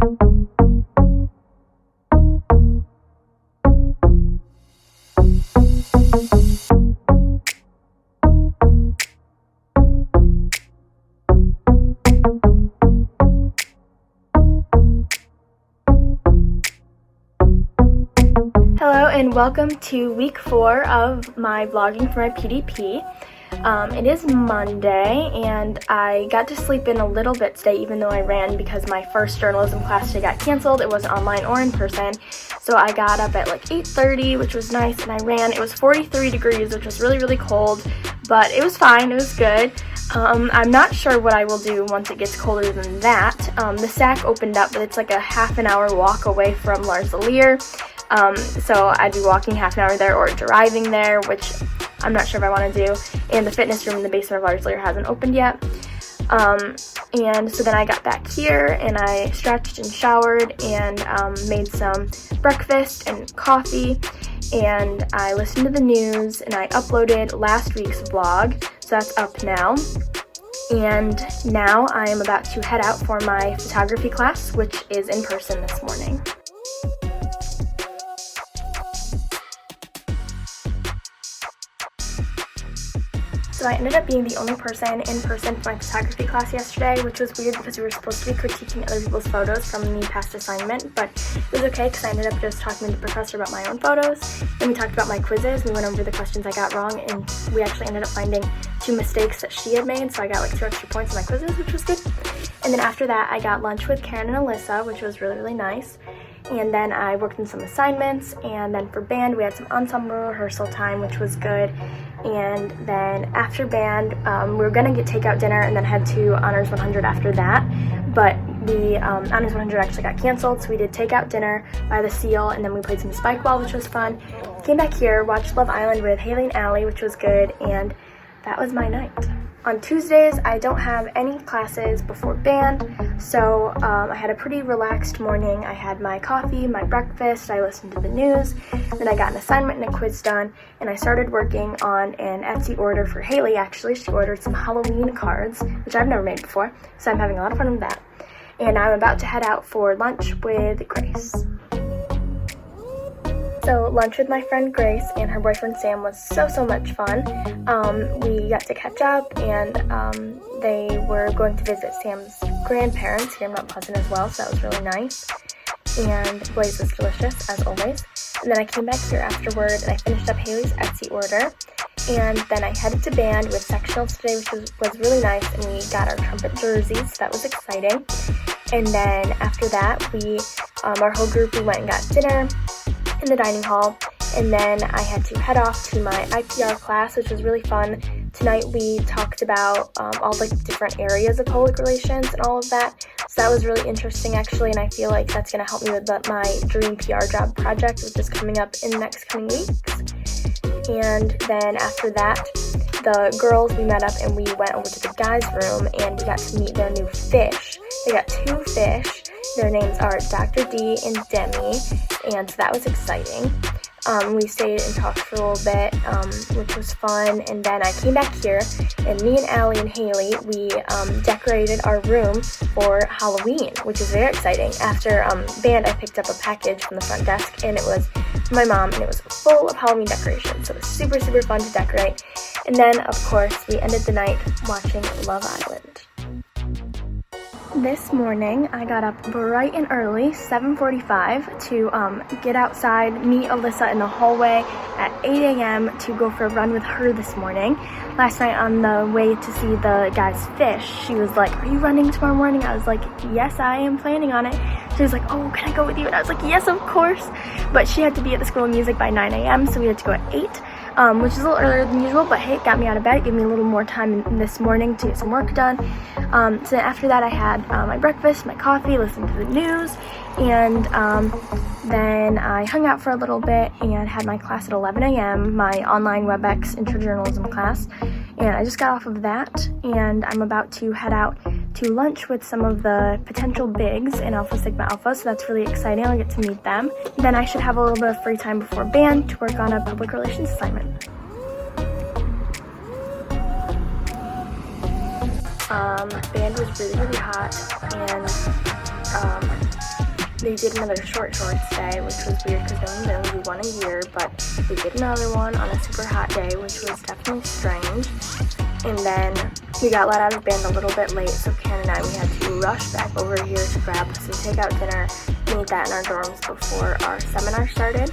Hello and welcome to week 4 of my vlogging for my PDP. It is Monday and I got to sleep in a little bit today even though I ran because my first journalism class today got canceled. It wasn't online or in person. So I got up at like 8:30, which was nice, and I ran. It was 43 degrees, which was really, really cold, but it was fine. It was good. I'm not sure what I will do once it gets colder than that. The SAC opened up, but it's like a half an hour walk away from Larsalier. So I'd be walking half an hour there or driving there, which I'm not sure if I want to do. And the fitness room in the basement of Larsalier hasn't opened yet. And so then I got back here and I stretched and showered and made some breakfast and coffee, and I listened to the news and I uploaded last week's vlog, so that's up now. And now I am about to head out for my photography class, which is in person this morning. So I ended up being the only person in person for my photography class yesterday, which was weird because we were supposed to be critiquing other people's photos from the past assignment, but it was okay because I ended up just talking to the professor about my own photos, and we talked about my quizzes. We went over the questions I got wrong, and we actually ended up finding 2 mistakes that she had made, so I got like 2 extra points on my quizzes, which was good. And then after that, I got lunch with Karen and Alyssa, which was really, really nice. And then I worked on some assignments, and then for band, we had some ensemble rehearsal time, which was good. And then after band, we were gonna get takeout dinner and then head to Honors 100 after that. But the Honors 100 actually got canceled, so we did takeout dinner by the Seal, and then we played some spike ball, which was fun. Came back here, watched Love Island with Haley and Allie, which was good, and that was my night. On Tuesdays, I don't have any classes before band, so I had a pretty relaxed morning. I had my coffee, my breakfast, I listened to the news, then I got an assignment and a quiz done, and I started working on an Etsy order for Haley. Actually, she ordered some Halloween cards, which I've never made before, so I'm having a lot of fun with that. And I'm about to head out for lunch with Grace. So lunch with my friend Grace and her boyfriend Sam was so much fun. We got to catch up, and they were going to visit Sam's grandparents here in Mount Pleasant as well, so that was really nice. And Blaze was delicious, as always. And then I came back here afterward and I finished up Haley's Etsy order. And then I headed to band with sectionals today, which was really nice, and we got our trumpet jerseys, so that was exciting. And then after that, our whole group, we went and got dinner in the dining hall, and then I had to head off to my IPR class, which was really fun. Tonight we talked about all the different areas of public relations and all of that, so that was really interesting actually, and I feel like that's going to help me with my dream PR job project, which is coming up in the next coming weeks. And then after that, the girls, we met up and we went over to the guys' room and we got to meet their new fish. They got 2 fish. Their names are Dr. D and Demi, and so that was exciting. We stayed and talked for a little bit, which was fun, and then I came back here, and me and Allie and Haley, we decorated our room for Halloween, which is very exciting. After band, I picked up a package from the front desk, and it was from my mom, and it was full of Halloween decorations, so it was super fun to decorate. And then, of course, we ended the night watching Love Island. This morning, I got up bright and early, 7:45, to get outside, meet Alyssa in the hallway at 8 a.m. to go for a run with her this morning. Last night on the way to see the guys fish, she was like, "Are you running tomorrow morning?" I was like, "Yes, I am planning on it." She was like, "Oh, can I go with you?" And I was like, "Yes, of course." But she had to be at the School of Music by 9 a.m., so we had to go at 8. Which is a little earlier than usual, but hey, it got me out of bed. It gave me a little more time this morning to get some work done. So then after that, I had my breakfast, my coffee, listened to the news, and then I hung out for a little bit and had my class at 11 a.m., my online WebEx intro journalism class, and I just got off of that, and I'm about to head out to lunch with some of the potential bigs in Alpha Sigma Alpha, so that's really exciting. I'll get to meet them. Then I should have a little bit of free time before band to work on a public relations assignment. Band was really hot, and They did another short shorts day, which was weird because they only do one a year, but they did another one on a super hot day, which was definitely strange. And then we got let out of band a little bit late, so Karen and I, we had to rush back over here to grab some takeout dinner and eat that in our dorms before our seminar started.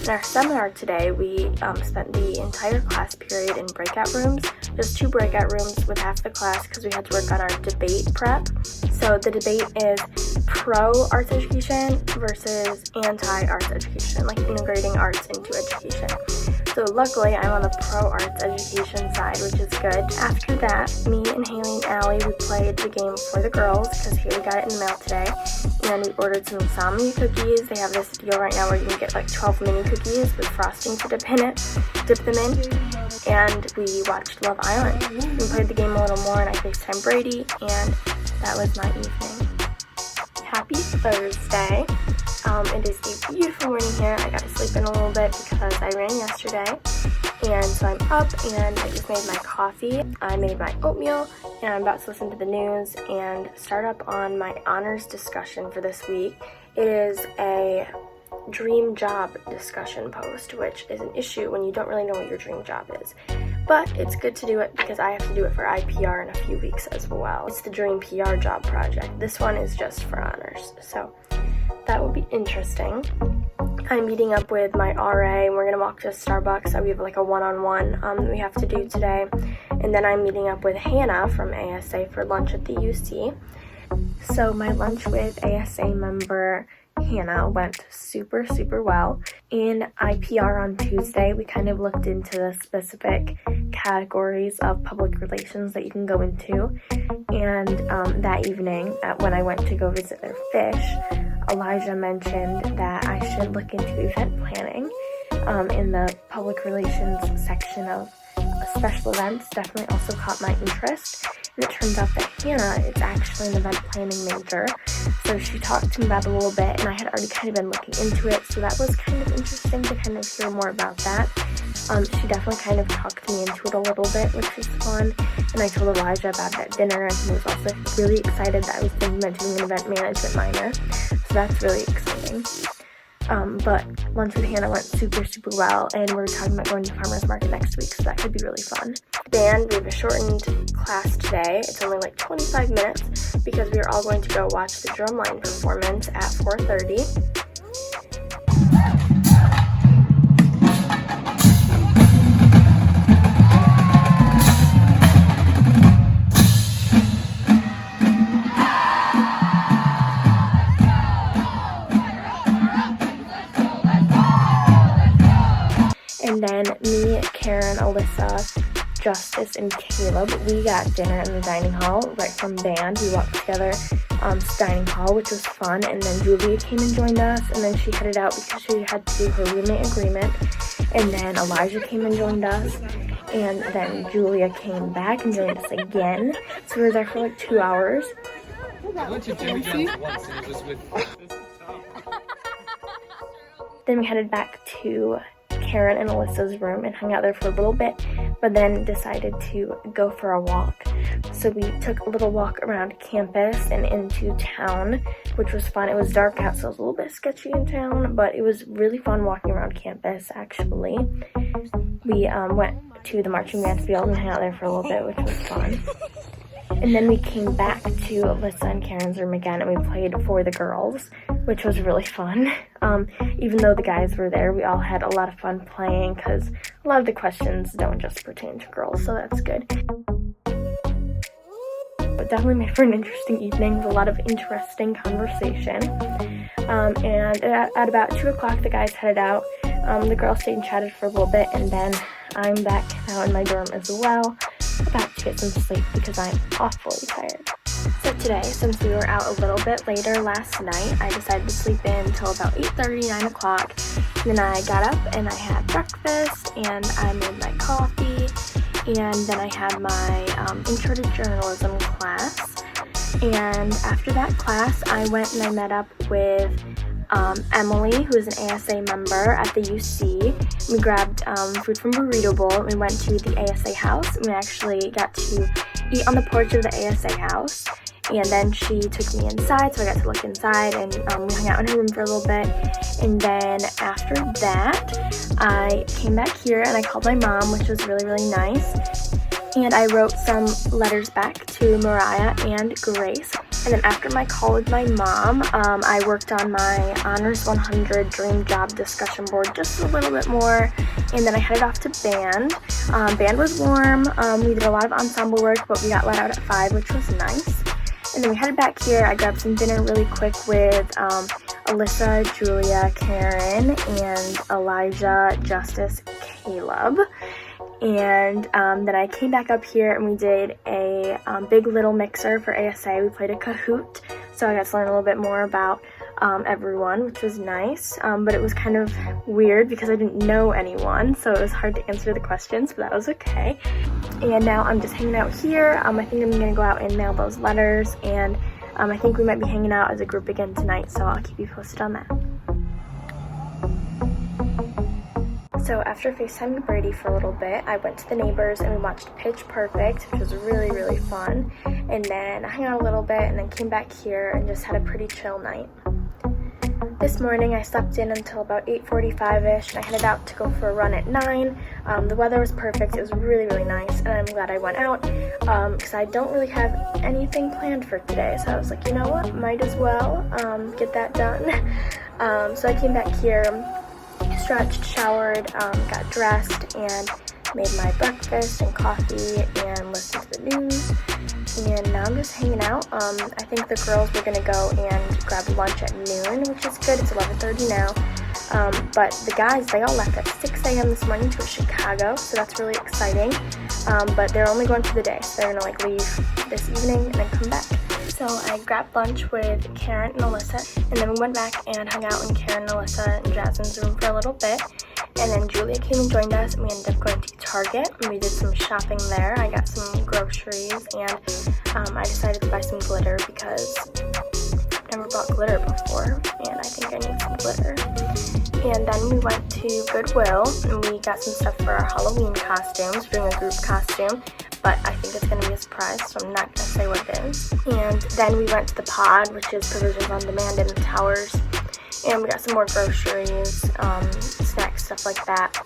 In our seminar today, we spent the entire class period in breakout rooms, just 2 breakout rooms with half the class because we had to work on our debate prep. So the debate is pro-arts education versus anti-arts education, like integrating arts into education. So luckily, I'm on the pro-arts education side, which is good. After that, me and Haley and Allie, we played the game for the girls because Haley got it in the mail today. And we ordered some insomnia cookies. They have this deal right now where you can get like 12 mini cookies with frosting to dip them in. And we watched Love Island. We played the game a little more and I FaceTimed Brady, and that was my evening. Happy Thursday. It is a beautiful morning here. I got to sleep in a little bit because I ran yesterday. And so I'm up and I just made my coffee. I made my oatmeal and I'm about to listen to the news and start up on my honors discussion for this week. It is a dream job discussion post, which is an issue when you don't really know what your dream job is. But it's good to do it because I have to do it for IPR in a few weeks as well. It's the dream PR job project. This one is just for honors. So that will be interesting. I'm meeting up with my RA and we're gonna walk to Starbucks. We have like a one-on-one that we have to do today. And then I'm meeting up with Hannah from ASA for lunch at the UC. So my lunch with ASA member Hannah went super well. In IPR on Tuesday, we kind of looked into the specific categories of public relations that you can go into. And that evening, when I went to go visit their fish, Elijah mentioned that I should look into event planning in the public relations section of special events. Definitely also caught my interest. And it turns out that Hannah is actually an event planning major. So she talked to me about it a little bit, and I had already kind of been looking into it. So that was kind of interesting to kind of hear more about that. She definitely kind of talked me into it a little bit, which was fun. And I told Elijah about it at dinner, and he was also really excited that I was thinking about doing an event management minor. So that's really exciting. But lunch with Hannah went super well, and we're talking about going to farmer's market next week, so that could be really fun. Band, we have a shortened class today. It's only like 25 minutes because we are all going to go watch the drumline performance at 4:30. And then me, Karen, Alyssa, Justice, and Caleb, we got dinner in the dining hall right from band. We walked together to dining hall, which was fun. And then Julia came and joined us, and then she headed out because she had to do her roommate agreement. And then Elijah came and joined us, and then Julia came back and joined us again. So we were there for like 2 hours. Then we headed back to Karen and Alyssa's room and hung out there for a little bit, but then decided to go for a walk. So we took a little walk around campus and into town, which was fun. It was dark out, so it was a little bit sketchy in town, but it was really fun walking around campus, actually. We went to the marching band field and hung out there for a little bit, which was fun. And then we came back to Alyssa and Karen's room again, and we played for the girls, which was really fun. Even though the guys were there, we all had a lot of fun playing because a lot of the questions don't just pertain to girls, so that's good. But definitely made for an interesting evening with a lot of interesting conversation. And at about 2 o'clock, the guys headed out. The girls stayed and chatted for a little bit, and then I'm back now in my dorm as well, about to get some sleep because I'm awfully tired. So today, since we were out a little bit later last night, I decided to sleep in until about 8:30, 9 o'clock. Then I got up and I had breakfast and I made my coffee, and then I had my intro to journalism class. And after that class, I went and I met up with Emily, who is an ASA member at the UC. We grabbed food from Burrito Bowl. We went to the ASA house, and we actually got to eat on the porch of the ASA house. and then she took me inside, so I got to look inside, and we hung out in her room for a little bit. And then after that, I came back here and I called my mom, which was really, really nice. And I wrote some letters back to Mariah and Grace. And then after my call with my mom, I worked on my Honors 100 Dream Job discussion board just a little bit more. And then I headed off to band. Band was warm. We did a lot of ensemble work, but we got let out at 5, which was nice. And then we headed back here. I grabbed some dinner really quick with Alyssa, Julia, Karen, and Elijah, Justice, Caleb. And then I came back up here and we did a big little mixer for ASA. We played a Kahoot, so I got to learn a little bit more about everyone, which was nice, but it was kind of weird because I didn't know anyone, so it was hard to answer the questions, but that was okay. And now I'm just hanging out here. I think I'm going to go out and mail those letters, and I think we might be hanging out as a group again tonight, so I'll keep you posted on that. So after FaceTiming Brady for a little bit, I went to the neighbors and we watched Pitch Perfect, which was really, really fun. And then I hung out a little bit and then came back here and just had a pretty chill night. This morning I slept in until about 8:45ish and I headed out to go for a run at 9. The weather was perfect. It was really, really nice, and I'm glad I went out because I don't really have anything planned for today. So I was like, you know what, might as well get that done. So I came back here, stretched, showered, got dressed, and made my breakfast and coffee and listened to the news. And now I'm just hanging out. I think the girls were gonna go and grab lunch at noon, which is good. It's 11:30 now. But the guys, they all left at 6 a.m. this morning to Chicago, so that's really exciting. But they're only going for the day, so they're gonna leave this evening and then come back. So I grabbed lunch with Karen and Alyssa, and then we went back and hung out in Karen, Alyssa, and Jasmine's room for a little bit. And then Julia came and joined us, and we ended up going to Target, and we did some shopping there. I got some groceries, and I decided to buy some glitter because I've never bought glitter before, and I think I need some glitter. And then we went to Goodwill, and we got some stuff for our Halloween costumes. We're doing a group costume, but I think it's going to be a surprise, so I'm not going to say what it is. And then we went to the Pod, which is Provisions on Demand in the Towers, and we got some more groceries, snacks, stuff like that.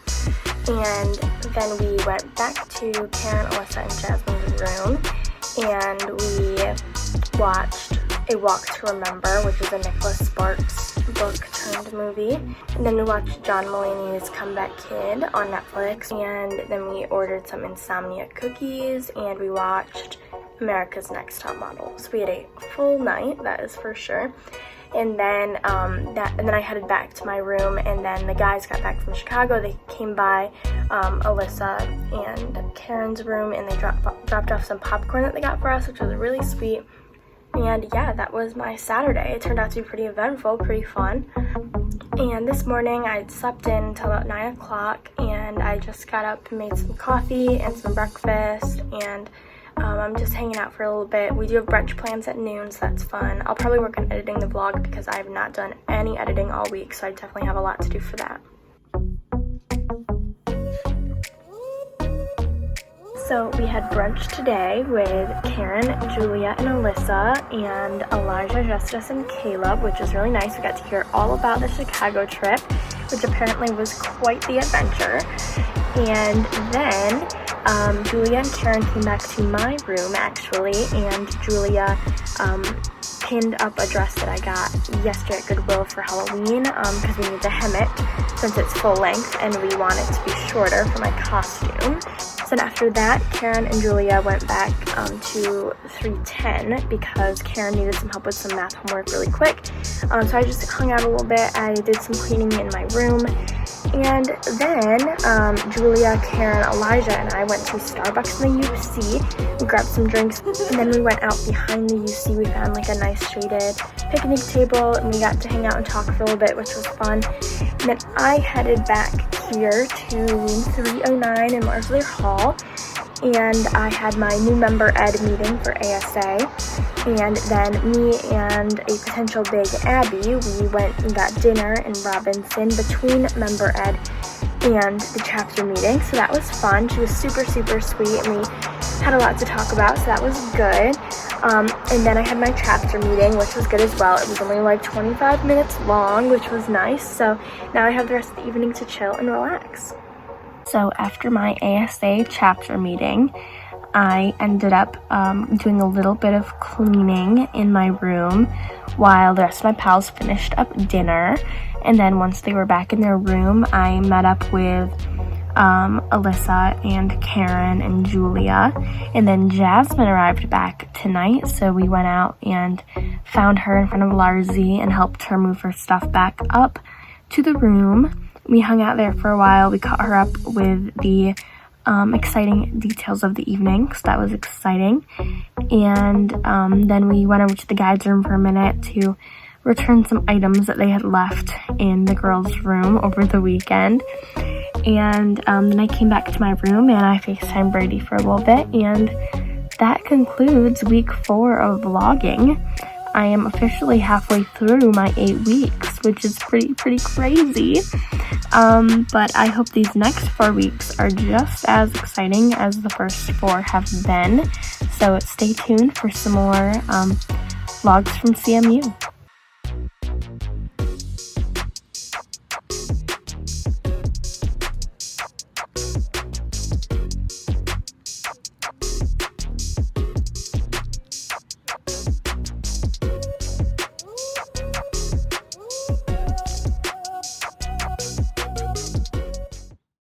And then we went back to Karen, Alyssa, and Jasmine's room, and we watched A Walk to Remember, which is a Nicholas Sparks book-turned movie. And then we watched John Mulaney's Comeback Kid on Netflix, and then we ordered some Insomnia cookies, and we watched America's Next Top Model. So we had a full night, that is for sure. And then I headed back to my room, and then the guys got back from Chicago. They came by Alyssa and Karen's room, and they dropped off some popcorn that they got for us, which was really sweet. And yeah, that was my Saturday. It turned out to be pretty eventful, pretty fun. And this morning I slept in until about 9 o'clock, and I just got up and made some coffee and some breakfast, and I'm just hanging out for a little bit. We do have brunch plans at noon, so that's fun. I'll probably work on editing the vlog because I have not done any editing all week, so I definitely have a lot to do for that. So we had brunch today with Karen, Julia, and Alyssa, and Elijah, Justice, and Caleb, which was really nice. We got to hear all about the Chicago trip, which apparently was quite the adventure. And then Julia and Karen came back to my room, actually, and Julia pinned up a dress that I got yesterday at Goodwill for Halloween because we need to hem it since it's full length and we want it to be shorter for my costume. So after that, Karen and Julia went back to 310 because Karen needed some help with some math homework really quick. So I just hung out a little bit. I did some cleaning in my room. And then Julia, Karen, Elijah, and I went to Starbucks in the UC. We grabbed some drinks, and then we went out behind the UC. We found like a nice shaded picnic table, and we got to hang out and talk for a little bit, which was fun. And then I headed back here to room 309 in Marsler Hall, and I had my new member ed meeting for ASA. And then me and a potential big Abby, we went and got dinner in Robinson between member ed and the chapter meeting. So that was fun. She was super, super sweet, and we had a lot to talk about, so that was good. And then I had my chapter meeting, which was good as well. It was only like 25 minutes long, which was nice. So now I have the rest of the evening to chill and relax. So after my ASA chapter meeting, I ended up doing a little bit of cleaning in my room while the rest of my pals finished up dinner. And then once they were back in their room, I met up with Alyssa and Karen and Julia. And then Jasmine arrived back tonight, so we went out and found her in front of Larzie and helped her move her stuff back up to the room. We hung out there for a while. We caught her up with the exciting details of the evening, so that was exciting. And then we went over to the guides room for a minute to return some items that they had left in the girls' room over the weekend. And then I came back to my room and I FaceTimed Brady for a little bit, and that concludes week 4 of vlogging. I am officially halfway through my 8 weeks, which is pretty crazy. But I hope these next 4 weeks are just as exciting as the first 4 have been. So stay tuned for some more vlogs from CMU.